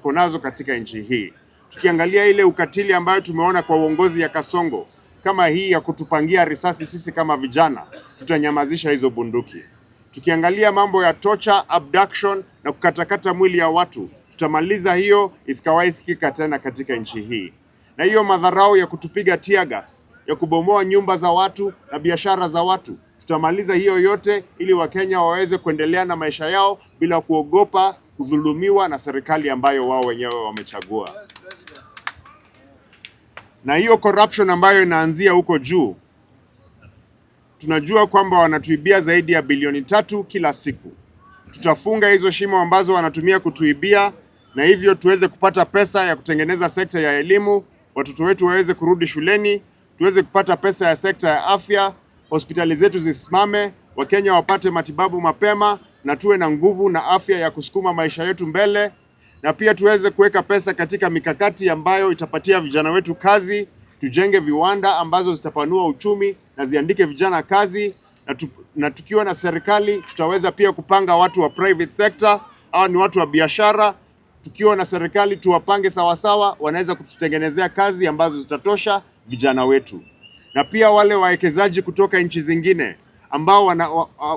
Kunazo katika nchi hii. Tukiangalia ile ukatili ambayo tumeona kwa uongozi ya Kasongo, kama hii ya kutupangia risasi sisi kama vijana, tutanyamazisha hizo bunduki. Tukiangalia mambo ya torture, abduction na kukatakata mwili ya watu, tutamaliza hiyo isikawahi sikika tena katika nchi hii. Na hiyo madharau ya kutupiga tear gas, ya kubomoa nyumba za watu na biashara za watu, tutamaliza hiyo yote ili Wakenya waweze kuendelea na maisha yao bila kuogopa kudhulumiwa na serikali ambayo wao wenyewe wamechagua. Na hiyo corruption ambayo inaanzia huko juu, tunajua kwamba wanatuibia zaidi ya bilioni 3 kila siku. Tutafunga hizo shimo ambazo wanatumia kutuibia, na hivyo tuweze kupata pesa ya kutengeneza sekta ya elimu, watoto wetu waweze kurudi shuleni, tuweze kupata pesa ya sekta ya afya, hospitali zetu zisimame, Wakenya wapate matibabu mapema, na tuwe na nguvu na afya ya kusukuma maisha yetu mbele, na pia tuweze kuweka pesa katika mikakati ambayo itapatia vijana wetu kazi, tujenge viwanda ambazo zitapanua uchumi na ziandike vijana kazi, na tukiwa na serikali tutaweza pia kupanga watu wa private sector au ni watu wa biashara. Tukiwa na serikali tuwapange sawasawa, wanaweza kututengenezea kazi ambazo zitatosha vijana wetu. Na pia wale wawekezaji kutoka nchi zingine ambao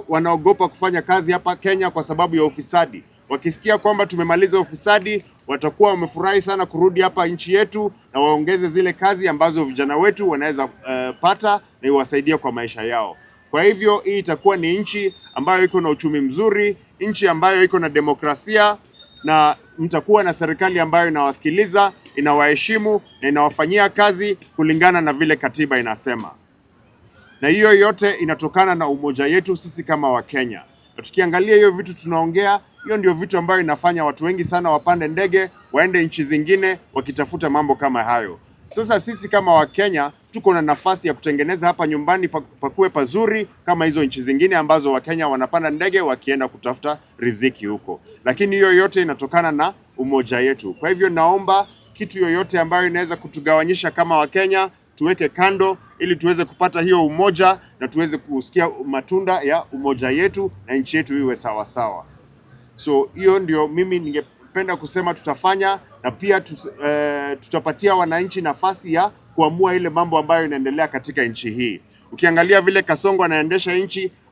wanaogopa kufanya kazi hapa Kenya kwa sababu ya ufisadi, wakisikia kwamba tumemaliza ufisadi, watakuwa wamefurahi sana kurudi hapa nchi yetu na waongeze zile kazi ambazo vijana wetu wanaweza pata na iwasaidie kwa maisha yao. Kwa hivyo hii itakuwa ni nchi ambayo iko na uchumi mzuri, nchi ambayo iko na demokrasia, na mtakuwa na serikali ambayo inawasikiliza, inawaheshimu na inawafanyia kazi kulingana na vile katiba inasema. Na hiyo yote inatokana na umoja yetu sisi kama Wakenya. Na tukiangalia hiyo vitu tunaongea, hiyo ndio vitu ambayo inafanya watu wengi sana wapande ndege waende nchi zingine wakitafuta mambo kama hayo. Sasa sisi kama Wakenya tuko na nafasi ya kutengeneza hapa nyumbani pakuwe pazuri kama hizo nchi zingine ambazo Wakenya wanapanda ndege wakienda kutafuta riziki huko. Lakini hiyo yote inatokana na umoja yetu. Kwa hivyo naomba kitu yoyote ambayo inaweza kutugawanyisha kama Wakenya tuweke kando ili tuweze kupata hiyo umoja na tuweze kusikia matunda ya umoja yetu na nchi yetu iwe sawa sawa. So hiyo ndio mimi ningependa kusema tutafanya, na pia tutapatia wananchi nafasi ya kuamua ile mambo ambayo inaendelea katika nchi hii. Ukiangalia vile Kasongo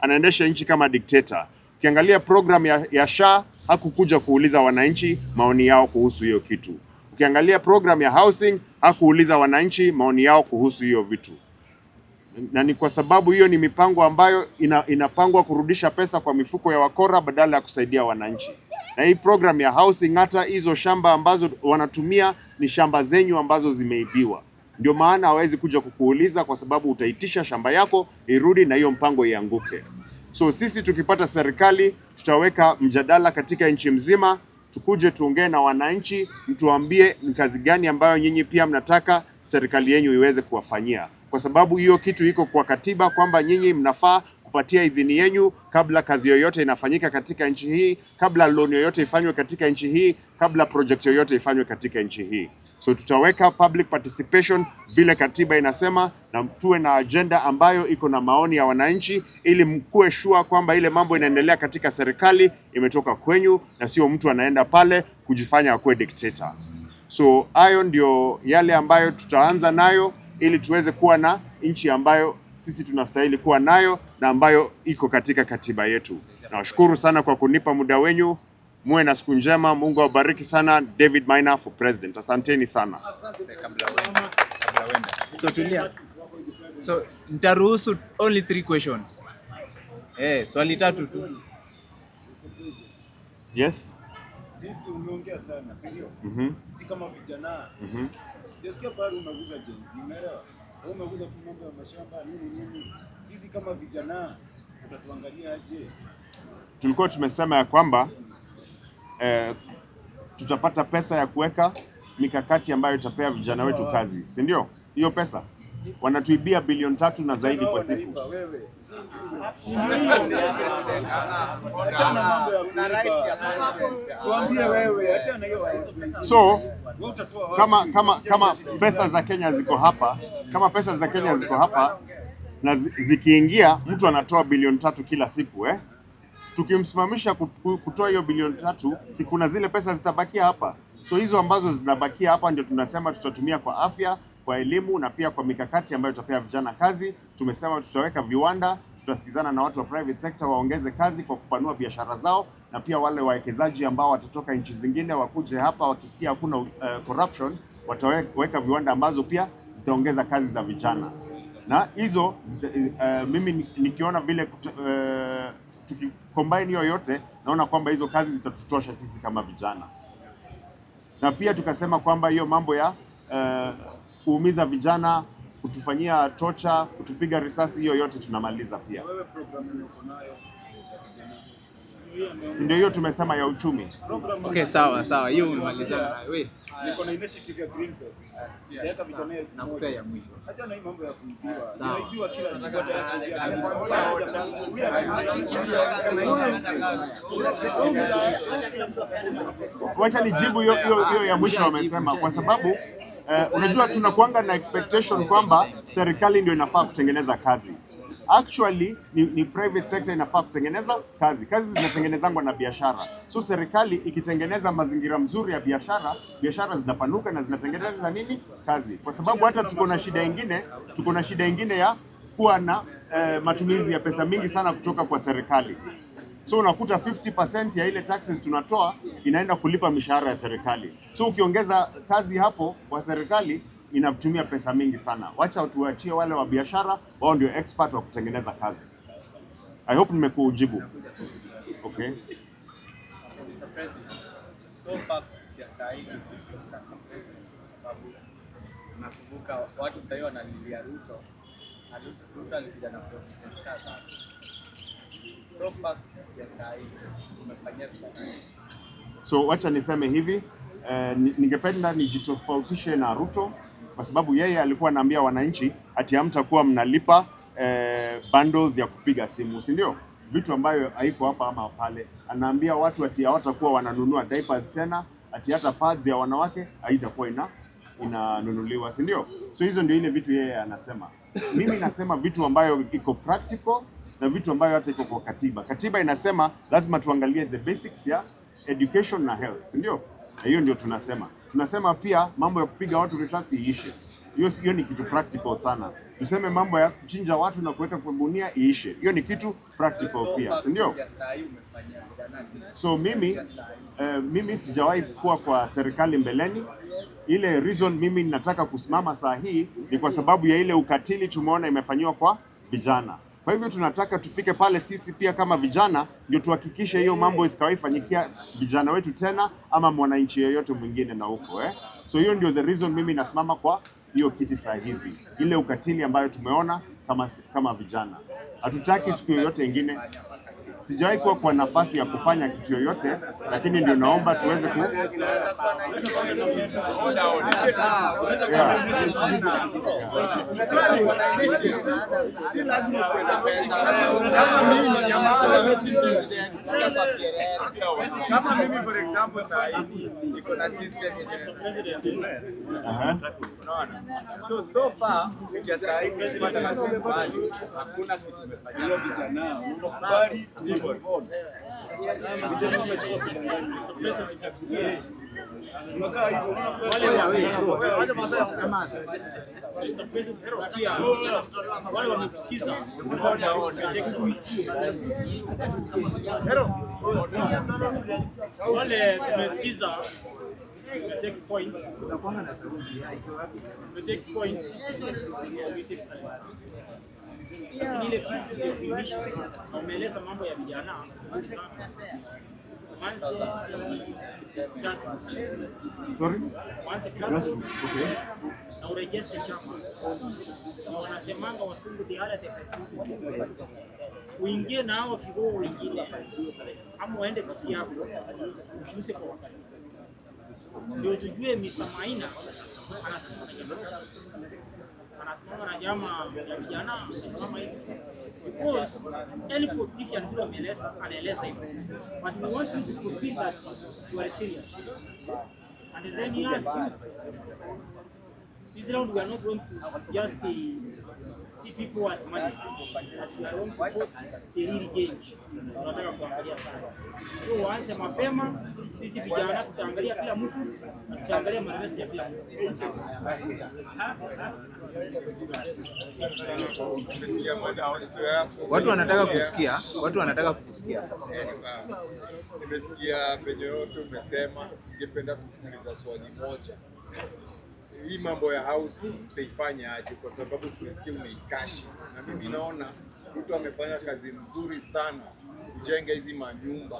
anaendesha nchi kama dikteta. Ukiangalia program ya SHA hakukuja kuuliza wananchi maoni yao kuhusu hiyo kitu. Ukiangalia program ya housing hakuuliza wananchi maoni yao kuhusu hiyo vitu. Na ni kwa sababu hiyo ni mipango ambayo inapangwa kurudisha pesa kwa mifuko ya wakora badala ya kusaidia wananchi. Na hii program ya housing, hata hizo shamba ambazo wanatumia ni shamba zenyu ambazo zimeibiwa. Ndio maana hawezi kuja kukuuliza, kwa sababu utaitisha shamba yako irudi na hiyo mpango ianguke. So sisi tukipata serikali tutaweka mjadala katika nchi mzima, tukuje tuongee na wananchi, mtuambie ni kazi gani ambayo nyinyi pia mnataka serikali yenu iweze kuwafanyia. Kwa sababu hiyo kitu iko kwa katiba kwamba nyinyi mnafaa kupatia idhini yenu kabla kazi yoyote inafanyika katika nchi hii, kabla loan yoyote ifanywe katika nchi hii, kabla project yoyote ifanywe katika nchi hii. So tutaweka public participation vile katiba inasema, na tuwe na agenda ambayo iko na maoni ya wananchi, ili mkue sure kwamba ile mambo inaendelea katika serikali imetoka kwenyu na sio mtu anaenda pale kujifanya akuwe dictator. So hayo ndio yale ambayo tutaanza nayo ili tuweze kuwa na nchi ambayo sisi tunastahili kuwa nayo na ambayo iko katika katiba yetu. Nawashukuru sana kwa kunipa muda wenyu. Muwe na siku njema. Mungu awabariki sana. David Maina for president. Asanteni sana. So tulia. So nitaruhusu only 3 questions. Swali 3 tu. Yes. Sisi umeongea sana, sio? Sisi kama vijana. Sijasikia pale unaguza jenzi, unaelewa? Wewe umeguza tu mambo ya mashamba nini. Sisi kama vijana utatuangalia aje? Tulikuwa tumesema ya kwamba tutapata pesa ya kuweka mikakati ambayo itapea vijana wetu kazi, si ndio? Hiyo pesa wanatuibia bilioni 3 na zaidi kwa siku. So kama pesa za Kenya ziko hapa, na zikiingia mtu anatoa bilioni 3 kila siku tukimsimamisha kutoa hiyo bilioni 3, si kuna zile pesa zitabakia hapa. So hizo ambazo zinabakia hapa ndio tunasema tutatumia kwa afya, kwa elimu na pia kwa mikakati ambayo tutapea vijana kazi. Tumesema tutaweka viwanda, tutasikizana na watu wa private sector waongeze kazi kwa kupanua biashara zao, na pia wale wawekezaji ambao watatoka nchi zingine wakuje hapa wakisikia hakuna corruption, wataweka viwanda ambazo pia zitaongeza kazi za vijana. Na hizo mimi nikiona vile tukicombine hiyo yote, naona kwamba hizo kazi zitatutosha sisi kama vijana. Na pia tukasema kwamba hiyo mambo ya kuumiza vijana, kutufanyia tocha, kutupiga risasi, hiyo yote tunamaliza pia. Wewe programu uko nayo ya vijana? Ndio hiyo tumesema ya uchumi. Okay, sawa. Hiyo umemalizana nayo. Wewe niko na initiative ya Green Belt. Nitaweka vijana 1000. nakupea ya mwisho. Acha na hii mambo ya kuibiwa. Sawa. Zinaibiwa kila siku hata Wacha nijibu hiyo ya mwisho wamesema, kwa sababu unajua tunakuanga na expectation kwamba serikali ndio inafaa kutengeneza kazi. Actually ni private sector inafaa kutengeneza kazi. Kazi zinatengenezangwa na biashara. So serikali ikitengeneza mazingira mzuri ya biashara, biashara zinapanuka na zinatengeneza nini? Kazi. Kwa sababu hata tuko na shida ingine ya kuwa na matumizi ya pesa mingi sana kutoka kwa serikali. So unakuta 50% ya ile taxes tunatoa inaenda kulipa mishahara ya serikali. So ukiongeza kazi hapo kwa serikali inatumia pesa mingi sana. Wacha tuachie wale wa biashara, wao ndio expert wa kutengeneza kazi. I hope nimekujibu. Okay. Mr. President, so far ya sahihi sababu nakumbuka watu sasa wanalilia Ruto na Ruto alikuja na promises kadhaa. So far ya sahihi umefanyia vijana. So wacha niseme hivi, ningependa nijitofautishe na Ruto kwa sababu yeye alikuwa anaambia wananchi ati hamtakuwa mnalipa bundles ya kupiga simu, si ndio? Vitu ambayo haiko hapa ama pale. Anaambia watu ati hawatakuwa wananunua diapers tena, ati hata pads ya wanawake haitakuwa inanunuliwa, si ndio? So hizo ndio ile vitu yeye anasema. Mimi nasema vitu ambayo iko practical na vitu ambayo hata iko kwa katiba. Katiba inasema lazima tuangalie the basics ya education na health, si ndio? Na hiyo ndio tunasema. Tunasema pia mambo ya kupiga watu risasi iishe. Hiyo ni kitu practical sana. Tuseme mambo ya kuchinja watu na kuweka kwa gunia iishe. Hiyo ni kitu practical pia, si ndio? So mimi sijawahi kuwa kwa serikali mbeleni. Ile reason mimi ninataka kusimama saa hii ni kwa sababu ya ile ukatili tumeona imefanywa kwa vijana. Kwa hivyo tunataka tufike pale sisi pia kama vijana ndio tuhakikishe hiyo mambo isikawahi fanyikia vijana wetu tena ama mwananchi yeyote mwingine na huko So hiyo ndio the reason mimi nasimama kwa hiyo kiti saa hizi. Ile ukatili ambayo tumeona kama vijana. Hatutaki siku yoyote ingine. Sijawahi kuwa kwa nafasi ya kufanya kitu yoyote, lakini ndio naomba tuweze ku kama mimi for example sasa niko na system unaona, so far kufikia sasa hivi tunataka tukubali hakuna kitu tumefanya vijana unakubali hivyo vijana wamechoka kudanganya tunakaa hivyo Mr. President, wale wamekusikiza wale tumesikiza take point lakini ile kitu ya kuimisha umeeleza mambo ya vijana na urejeste chama na wanasemanga wasungu dihala uingie na hao kigogo wengine ama uende kisi yako ujuse kwa wakati ndio tujue Mr. Maina anasimama na jamaa ya vijana kama hivi because any politician who anaeleza hivyo but we want you to prove that you are serious and then he asks This round we are not going to just see people as money. We are going to vote the real change. Tunataka kuangalia sana. So waanze mapema, sisi vijana tutaangalia kila mtu na tutaangalia manifesto ya kila mtu. Watu wanataka kusikia, watu wanataka kusikia. Nimesikia penye yote umesema, ningependa kuuliza swali moja. Hii mambo ya house utaifanya aje? Kwa sababu tumesikia umeikashi, na mimi naona mtu amefanya kazi nzuri sana kujenga hizi manyumba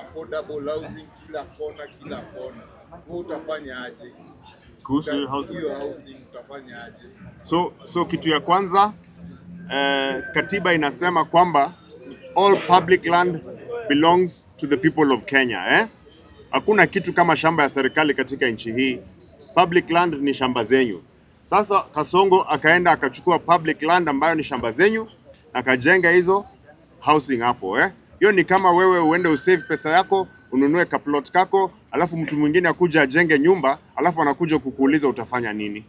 affordable housing kila kona. Wewe utafanya aje kuhusu hiyo housing? Hiyo housing utafanya aje? So kitu ya kwanza, katiba inasema kwamba all public land belongs to the people of Kenya. Hakuna kitu kama shamba ya serikali katika nchi hii. Public land ni shamba zenyu. Sasa Kasongo akaenda akachukua public land ambayo ni shamba zenyu, akajenga hizo housing hapo. Hiyo ni kama wewe uende usave pesa yako, ununue kaplot kako, alafu mtu mwingine akuja ajenge nyumba, alafu anakuja kukuuliza utafanya nini.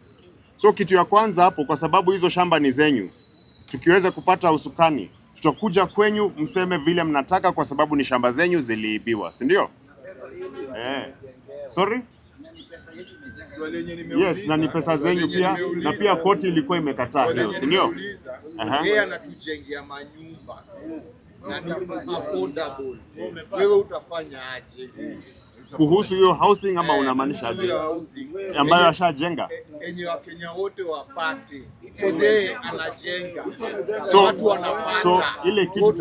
So kitu ya kwanza hapo, kwa sababu hizo shamba ni zenyu, tukiweza kupata usukani, tutakuja kwenyu mseme vile mnataka, kwa sababu ni shamba zenyu ziliibiwa, si ndio? Sorry? Yes, na ni pesa zenyu pia, na pia koti ilikuwa imekataa hiyo, si ndio? Yeye anatujengea manyumba na ni affordable. Wewe utafanya aje kuhusu hiyo housing, ama unamaanisha aje? Ambayo ashajenga enye Wakenya wote wapate, yeye anajenga, watu wanapata. So ile kitu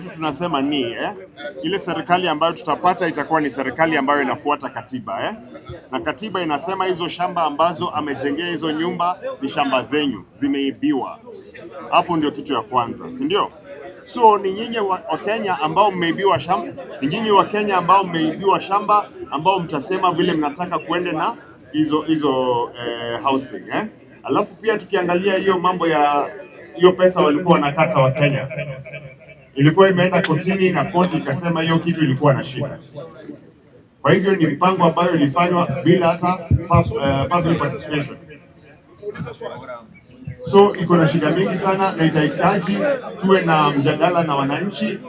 tunasema ni ile serikali ambayo tutapata itakuwa ni serikali ambayo inafuata katiba na katiba inasema hizo shamba ambazo amejengea hizo nyumba ni shamba zenyu, zimeibiwa. Hapo ndio kitu ya kwanza, si ndio? So ni nyinyi wa Kenya ambao mmeibiwa shamba, ni nyinyi wa Kenya ambao mmeibiwa shamba, ambao mtasema vile mnataka kuende na hizo housing. Alafu pia tukiangalia hiyo mambo ya hiyo pesa walikuwa wanakata wa Kenya, ilikuwa imeenda kotini na koti ikasema hiyo kitu ilikuwa na shida. Kwa hivyo ni mpango ambayo ilifanywa bila hata public participation. So iko na shida mingi sana, na itahitaji tuwe na mjadala na wananchi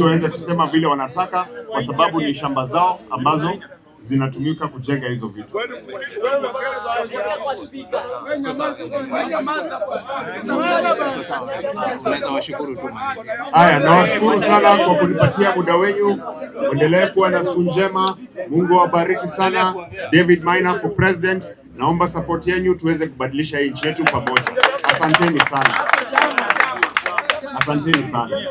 waweze kusema vile wanataka, kwa sababu ni shamba zao ambazo zinatumika kujenga hizo vitu. Haya, nawashukuru sana kwa kunipatia muda wenu. Endelee kuwa na siku njema. Mungu awabariki sana. David Maina for president. Naomba support yenu tuweze kubadilisha hii nchi yetu pamoja. Asanteni sana. Asanteni sana.